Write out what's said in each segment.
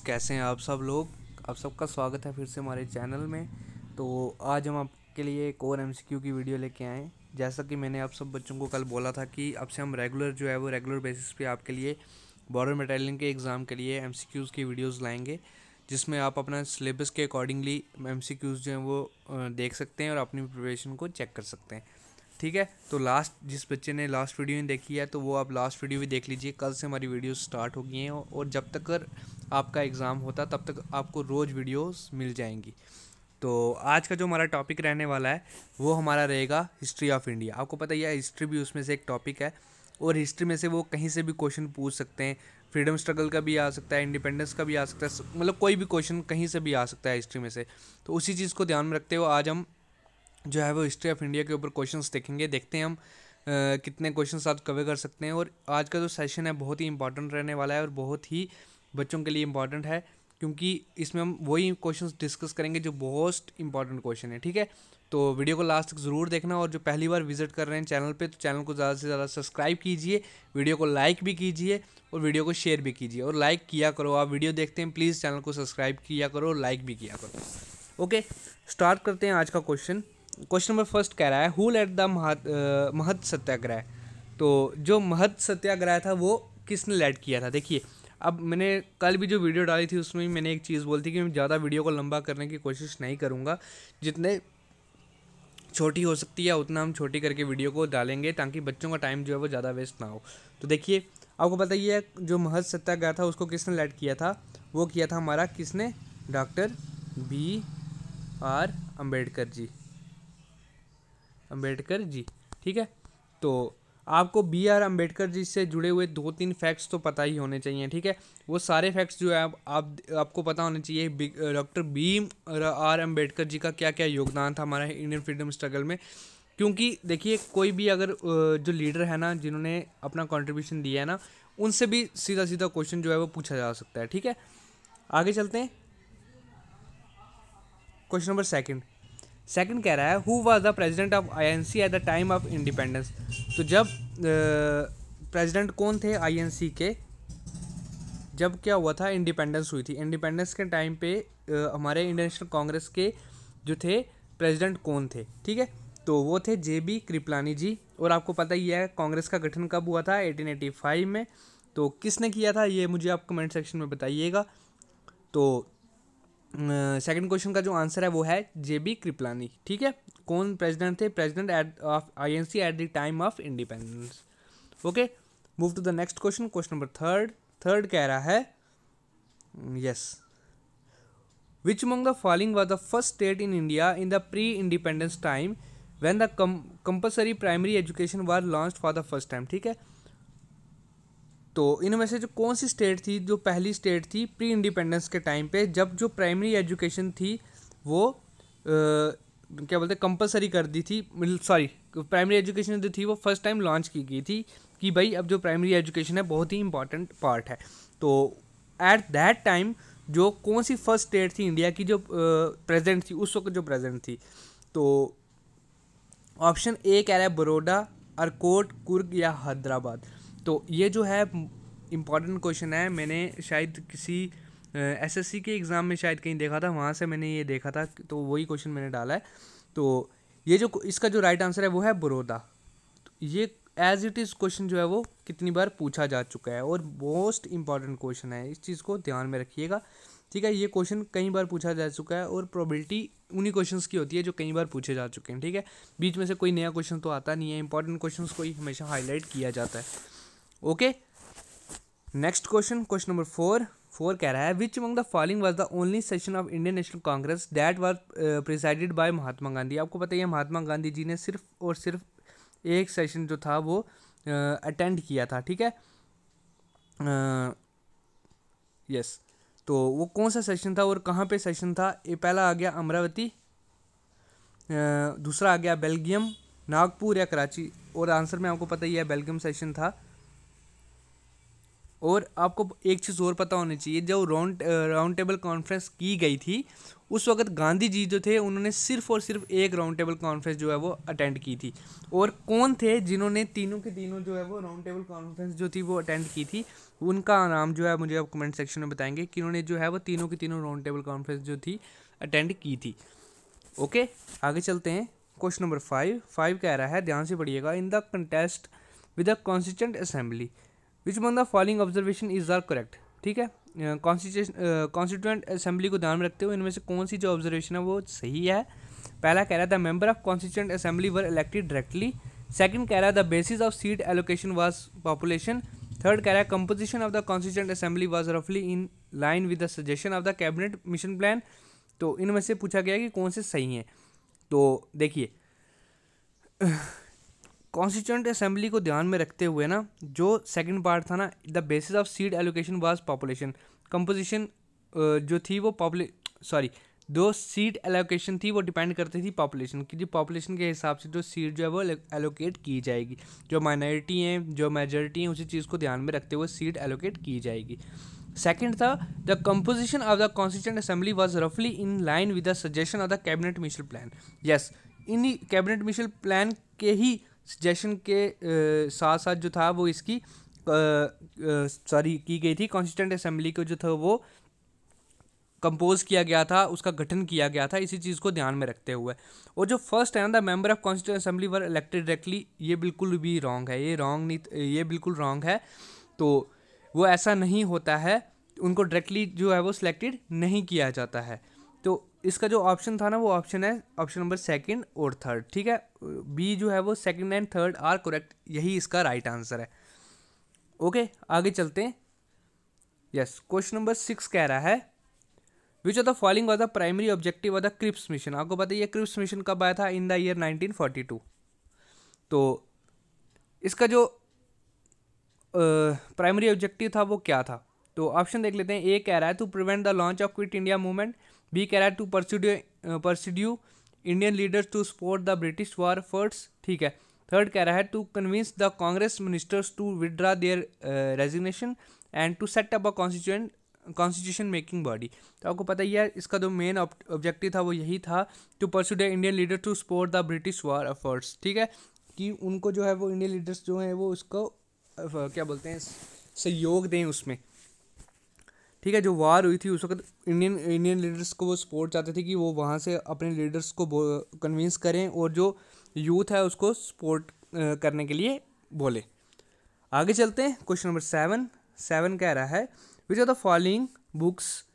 कैसे हैं आप सब लोग। आप सबका स्वागत है फिर से हमारे चैनल में। तो आज हम आपके लिए एक और एमसीक्यू की वीडियो लेके आए हैं। जैसा कि मैंने आप सब बच्चों को कल बोला था कि अब से हम रेगुलर बेसिस पे आपके लिए बॉर्डर बटालियन के एग्ज़ाम के लिए एमसीक्यूज़ की वीडियोस लाएंगे, जिसमें आप अपना सिलेबस के अकॉर्डिंगली एमसीक्यूज़ जो हैं वो देख सकते हैं और अपनी प्रिपरेशन को चेक कर सकते हैं। ठीक है, तो लास्ट जिस बच्चे ने लास्ट वीडियो नहीं देखी है तो वो आप लास्ट वीडियो भी देख लीजिए। कल से हमारी वीडियो स्टार्ट हो गई हैं और जब तक आपका एग्ज़ाम होता तब तक आपको रोज़ वीडियोस मिल जाएंगी। तो आज का जो हमारा टॉपिक रहने वाला है वो हमारा रहेगा हिस्ट्री ऑफ इंडिया। आपको पता ही है हिस्ट्री भी उसमें से एक टॉपिक है और हिस्ट्री में से वो कहीं से भी क्वेश्चन पूछ सकते हैं। फ्रीडम स्ट्रगल का भी आ सकता है, इंडिपेंडेंस का भी आ सकता है, मतलब कोई भी क्वेश्चन कहीं से भी आ सकता है हिस्ट्री में से। तो उसी चीज़ को ध्यान में रखते हुए आज हम जो है वो हिस्ट्री ऑफ इंडिया के ऊपर क्वेश्चंस देखेंगे। देखते हैं हम कितने क्वेश्चंस आज कवर कर सकते हैं। और आज का जो सेशन है बहुत ही इंपॉर्टेंट रहने वाला है और बहुत ही बच्चों के लिए इंपॉर्टेंट है, क्योंकि इसमें हम वही क्वेश्चंस डिस्कस करेंगे जो मोस्ट इंपॉर्टेंट क्वेश्चन है। ठीक है, तो वीडियो को लास्ट तक ज़रूर देखना। और जो पहली बार विजिट कर रहे हैं चैनल पे, तो चैनल को ज़्यादा से ज़्यादा सब्सक्राइब कीजिए, वीडियो को लाइक भी कीजिए और वीडियो को शेयर भी कीजिए। और लाइक किया करो, आप वीडियो देखते हैं प्लीज़ चैनल को सब्सक्राइब किया करो, लाइक भी किया करो। ओके, स्टार्ट करते हैं आज का क्वेश्चन। क्वेश्चन नंबर फर्स्ट कह रहा है हु लेड द महत सत्याग्रह। तो जो महत सत्याग्रह था वो किसने लेड किया था। देखिए, अब मैंने कल भी जो वीडियो डाली थी उसमें भी मैंने एक चीज़ बोली थी कि मैं ज़्यादा वीडियो को लंबा करने की कोशिश नहीं करूँगा, जितने छोटी हो सकती है उतना हम छोटी करके वीडियो को डालेंगे ताकि बच्चों का टाइम जो है वो ज़्यादा वेस्ट ना हो। तो देखिए, आपको पता ही है जो महत सत्याग्रह था उसको किसने लेड किया था। वो किया था हमारा किसने, doctor B are Ambedkar ji. ठीक है, तो आपको बी आर अम्बेडकर जी से जुड़े हुए 2-3 फैक्ट्स तो पता ही होने चाहिए। ठीक है, वो सारे फैक्ट्स जो है आपको पता होने चाहिए। Doctor B are Ambedkar ji का क्या क्या योगदान था हमारा इंडियन फ्रीडम स्ट्रगल में। क्योंकि देखिए, कोई भी अगर जो लीडर है ना जिन्होंने अपना कंट्रीब्यूशन दिया है ना, उनसे भी सीधा सीधा क्वेश्चन जो है वो पूछा जा सकता है। ठीक है, आगे चलते हैं। क्वेश्चन नंबर सेकंड कह रहा है who was the president of INC at the time of independence. तो जब प्रेसिडेंट कौन थे आईएनसी के, जब क्या हुआ था, इंडिपेंडेंस हुई थी। इंडिपेंडेंस के टाइम पे हमारे इंडियन नेशनल कांग्रेस के जो थे प्रेसिडेंट कौन थे। ठीक है, तो वो थे JB कृपलानी जी। और आपको पता ही है कांग्रेस का गठन कब हुआ था, 1885 में। तो किसने किया था ये मुझे आप कमेंट सेक्शन में बताइएगा। तो सेकंड क्वेश्चन का जो आंसर है वो है JB कृपलानी। ठीक है, कौन प्रेसिडेंट थे, president at of INC at the time of independence. Okay, move to the next question. Question number third कह रहा है yes, which among the following was the first state in India in the pre independence time when the compulsory primary education was launched for the first time. ठीक है, तो इनमें से जो कौन सी स्टेट थी, जो पहली स्टेट थी प्री इंडिपेंडेंस के टाइम पे, जब जो प्राइमरी एजुकेशन थी वो क्या बोलते हैं कंपलसरी कर दी थी, सॉरी, प्राइमरी एजुकेशन जो थी वो फर्स्ट टाइम लॉन्च की गई थी कि भाई अब जो प्राइमरी एजुकेशन है बहुत ही इंपॉर्टेंट पार्ट है। तो एट दैट टाइम जो कौन सी फर्स्ट स्टेट थी इंडिया की जो प्रेजेंट थी उस वक्त, जो प्रेजेंट थी। तो ऑप्शन ए कह रहा है बड़ौदा, अरकोट, कुर्ग या हैदराबाद। तो ये जो है इम्पॉर्टेंट क्वेश्चन है, मैंने शायद किसी SSC के एग्ज़ाम में शायद कहीं देखा था, वहाँ से मैंने ये देखा था, तो वही क्वेश्चन मैंने डाला है। तो ये जो इसका जो राइट आंसर है वो है बड़ौदा। तो ये एज इट इज़ क्वेश्चन जो है वो कितनी बार पूछा जा चुका है और मोस्ट इंपॉर्टेंट क्वेश्चन है, इस चीज़ को ध्यान में रखिएगा। ठीक है, ये क्वेश्चन कई बार पूछा जा चुका है और प्रोबेबिलिटी उन्हीं क्वेश्चंस की होती है जो कई बार पूछे जा चुके हैं। ठीक है, बीच में से कोई नया क्वेश्चन तो आता नहीं है, इंपॉर्टेंट क्वेश्चंस को ही हमेशा हाईलाइट किया जाता है। Okay, next question number four कह रहा है which among the following was the only session of Indian National Congress that was presided by Mahatma Gandhi. आपको पता ही है महात्मा गांधी जी ने सिर्फ और सिर्फ एक सेशन जो था वो अटेंड किया था। ठीक है, यस, तो वो कौन सा सेशन था और कहाँ पे सेशन था। ये पहला आ गया अमरावती, दूसरा आ गया बेल्जियम, नागपुर या कराची। और आंसर में आपको पता ही है बेल्जियम सेशन था। और आपको एक चीज़ और पता होनी चाहिए, जो राउंड टेबल कॉन्फ्रेंस की गई थी उस वक्त गांधी जी जो थे उन्होंने सिर्फ और सिर्फ एक राउंड टेबल कॉन्फ्रेंस जो है वो अटेंड की थी। और कौन थे जिन्होंने तीनों के तीनों जो है वो राउंड टेबल कॉन्फ्रेंस जो थी वो अटेंड की थी, उनका नाम जो है मुझे आप कमेंट सेक्शन में बताएंगे कि उन्होंने जो है वो तीनों की तीनों राउंड टेबल कॉन्फ्रेंस जो थी अटेंड की थी। ओके, आगे चलते हैं। क्वेश्चन नंबर 5 कह रहा है, ध्यान से पढ़िएगा, in the contest with the constituent assembly which among the following observation is are correct. ठीक है, कॉन्स्टिट्यूंट असेंबली को ध्यान में रखते हुए इनमें से कौन सी जो ऑब्जर्वेशन है वो सही है। पहला कह रहा है the member of constituent assembly were elected directly. Second कह रहा है the basis of seat allocation was population. Third कह रहा है composition of the constituent assembly was रफली in line with the suggestion of the cabinet mission plan. तो इनमें से पूछा गया कि कौन से सही हैं। तो देखिए, कॉन्स्टिट्यूंट असेंबली को ध्यान में रखते हुए ना, जो सेकंड पार्ट था ना, the basis of seat allocation was population, composition जो थी वो दो सीट एलोकेशन थी वो डिपेंड करती थी पॉपुलेशन की, जो पॉपुलेशन के हिसाब से जो सीट जो है वो एलोकेट की जाएगी, जो माइनॉरिटी हैं जो मेजॉरिटी हैं उसी चीज़ को ध्यान में रखते हुए सीट एलोकेट की जाएगी। सेकंड था the composition of the constituent assembly was रफली in line with the suggestion of the cabinet mission plan. Yes, in cabinet mission plan के ही सजेशन के साथ साथ जो था वो इसकी की गई थी, कॉन्स्टिट्यूंट असेंबली को जो था वो कंपोज किया गया था, उसका गठन किया गया था, इसी चीज़ को ध्यान में रखते हुए। और जो फर्स्ट है ना, the member of constituent assembly were elected directly, ये बिल्कुल भी रॉन्ग है, ये बिल्कुल रॉन्ग है। तो वो ऐसा नहीं होता है, उनको डायरेक्टली जो है वो सिलेक्टेड नहीं किया जाता है। तो इसका जो ऑप्शन था ना वो ऑप्शन है ऑप्शन नंबर सेकंड और थर्ड। ठीक है, बी जो है वो second and third are correct, यही इसका राइट आंसर है। ओके, आगे चलते हैं। यस, क्वेश्चन नंबर 6 कह रहा है which of the following was the primary objective of the Cripps mission. आपको पता है ये क्रिप्स मिशन कब आया था, इन द ईयर 1942। तो इसका जो प्राइमरी ऑब्जेक्टिव था वो क्या था, तो ऑप्शन देख लेते हैं। ए कह रहा है to prevent the launch of quit India movement. B कह रहा है to pursue Indian leaders to support the British war efforts. ठीक है, थर्ड कह रहा है to convince the Congress ministers to withdraw their resignation and to set up a constitution making body. तो आपको पता ही है इसका जो मेन ऑब्जेक्टिव था वो यही था, to pursue the Indian leader to support the British war efforts. ठीक है, कि उनको जो है वो इंडियन लीडर्स जो हैं वो उसको क्या बोलते हैं, सहयोग दें उसमें। ठीक है, जो वार हुई थी उस वक्त इंडियन लीडर्स को वो सपोर्ट चाहते थे कि वो वहाँ से अपने लीडर्स को कन्विंस करें और जो यूथ है उसको सपोर्ट करने के लिए बोले। आगे चलते हैं। क्वेश्चन नंबर 7 कह रहा है which of the following books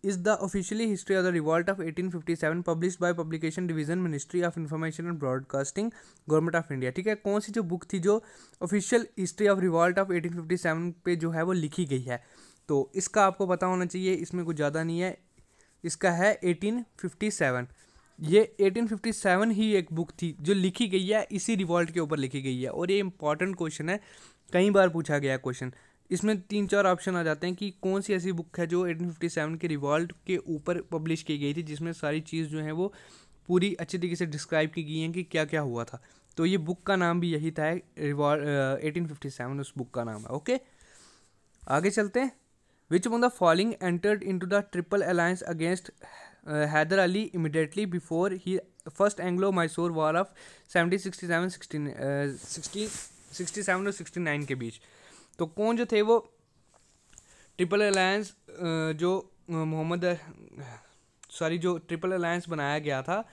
is the officially history of the revolt of 1857 published by publication division ministry of information and broadcasting government of India. ठीक है, कौन सी जो बुक थी जो official history of revolt of 1857 पे जो है वो लिखी गई है। तो इसका आपको पता होना चाहिए, इसमें कुछ ज़्यादा नहीं है, इसका है 1857। ये 1857 ही एक बुक थी जो लिखी गई है, इसी रिवॉल्ट के ऊपर लिखी गई है। और ये इंपॉर्टेंट क्वेश्चन है, कई बार पूछा गया क्वेश्चन। इसमें 3-4 ऑप्शन आ जाते हैं कि कौन सी ऐसी बुक है जो 1857 के रिवॉल्ट के ऊपर पब्लिश की गई थी, जिसमें सारी चीज़ जो है वो पूरी अच्छी तरीके से डिस्क्राइब की गई हैं कि क्या क्या हुआ था। तो ये बुक का नाम भी यही था, 1857 उस बुक का नाम है। ओके, आगे चलते हैं। Which among the following entered into the Triple Alliance against Hyder Ali immediately before he first Anglo-Mysore War of 1767 और 69 के बीच। तो कौन जो थे वो ट्रिपल अलायंस जो ट्रिपल अलायंस बनाया गया था,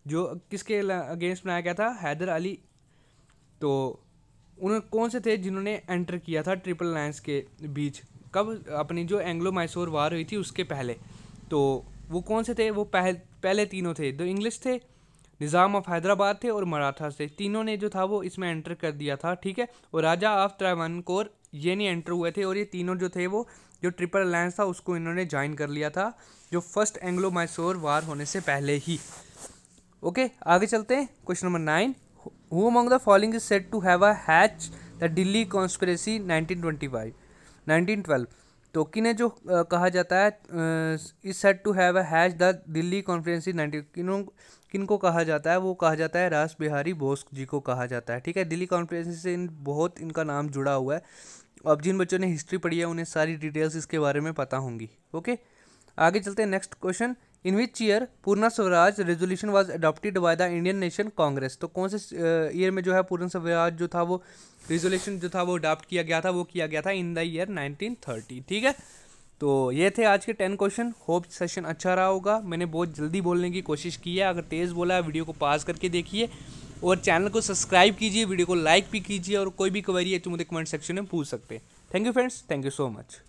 जो किसके अगेंस्ट बनाया गया था, हैदर अली। तो उन्होंने कौन से थे जिन्होंने एंटर किया था ट्रिपल अलायंस के बीच, कब, अपनी जो एंग्लो मैसूर वार हुई थी उसके पहले। तो वो कौन से थे, वो पहले तीनों थे, दो इंग्लिश थे, निज़ाम ऑफ हैदराबाद थे और मराठा थे। तीनों ने जो था वो इसमें एंटर कर दिया था। ठीक है, और राजा ऑफ त्रावणकोर ये नहीं एंटर हुए थे, और ये तीनों जो थे वो जो ट्रिपल अलायंस था उसको इन्होंने ज्वाइन कर लिया था, जो फर्स्ट एंग्लो मैसूर वार होने से पहले ही। ओके, आगे चलते हैं। Question number 9, who among the following is said to have a hatch the Delhi conspiracy 1912। तो किन्हें जो कहा जाता है is said to have a hatch the Delhi conspiracy 19, किनको कहा जाता है, वो कहा जाता है रास बिहारी बोस जी को कहा जाता है। ठीक है, दिल्ली कॉन्फ्रेंस से बहुत इनका नाम जुड़ा हुआ है अब जिन बच्चों ने हिस्ट्री पढ़ी है उन्हें सारी डिटेल्स इसके बारे में पता होंगी। ओके, आगे चलते हैं next question. In which year Purna Swaraj resolution was adopted by the Indian national Congress. तो कौन से ईयर में जो है पूर्ण स्वराज जो था वो रेजोल्यूशन जो था वो अडॉप्ट किया गया था, वो किया गया था इन द ईयर 1930। ठीक है, तो ये थे आज के 10 क्वेश्चन। होप सेशन अच्छा रहा होगा। मैंने बहुत जल्दी बोलने की कोशिश की है, अगर तेज़ बोला है वीडियो को पॉज करके देखिए और चैनल को सब्सक्राइब कीजिए, वीडियो को लाइक भी कीजिए और कोई भी क्वेरी है तो मुझे कमेंट सेक्शन में पूछ सकते हैं। Thank you friends, thank you so much.